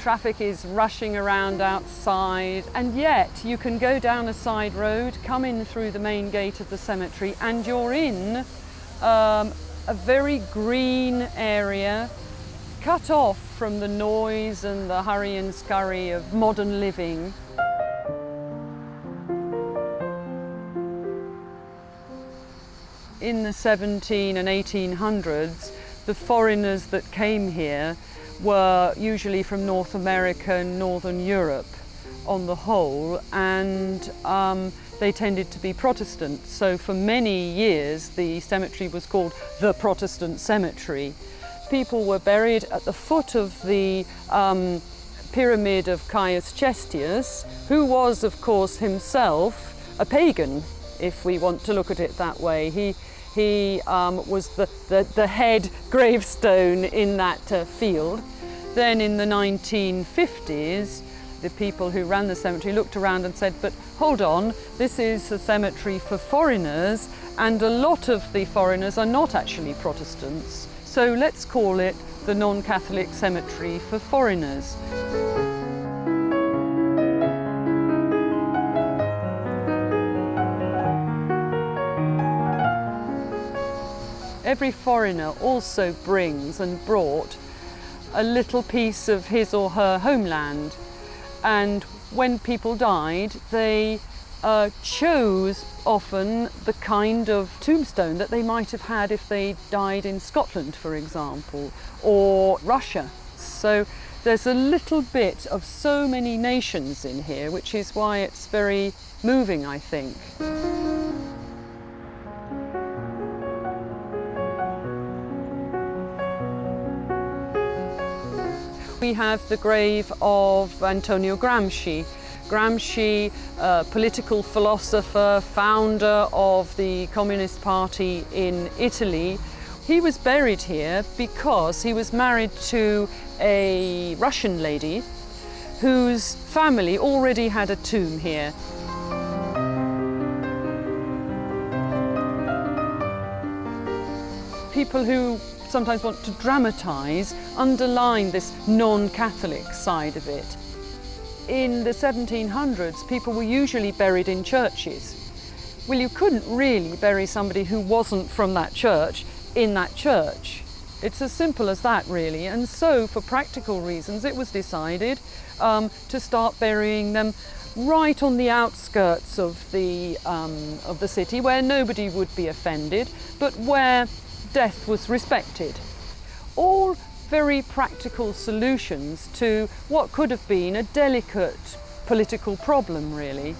traffic is rushing around outside, and yet you can go down a side road, come in through the main gate of the cemetery, and you're in a very green area, cut off from the noise and the hurry and scurry of modern living. In the 1700s and 1800s, the foreigners that came here were usually from North America and Northern Europe on the whole, and they tended to be Protestant. So for many years the cemetery was called the Protestant Cemetery. People were buried at the foot of the pyramid of Caius Cestius, who was of course himself a pagan, if we want to look at it that way. He was the head gravestone in that field. Then in the 1950s, the people who ran the cemetery looked around and said, but hold on, this is a cemetery for foreigners, and a lot of the foreigners are not actually Protestants. So let's call it the non-Catholic cemetery for foreigners. Every foreigner also brings and brought a little piece of his or her homeland, and when people died they chose often the kind of tombstone that they might have had if they died in Scotland, for example, or Russia. So there's a little bit of so many nations in here, which is why it's very moving, I think. We have the grave of Antonio Gramsci. Gramsci, political philosopher, founder of the Communist Party in Italy. He was buried here because he was married to a Russian lady whose family already had a tomb here. People who sometimes want to dramatise underline this non-Catholic side of it. In the 1700s, people were usually buried in churches. Well, you couldn't really bury somebody who wasn't from that church in that church. It's as simple as that, really. And so, for practical reasons, it was decided to start burying them right on the outskirts of the city, where nobody would be offended, but where death was respected. All very practical solutions to what could have been a delicate political problem, really.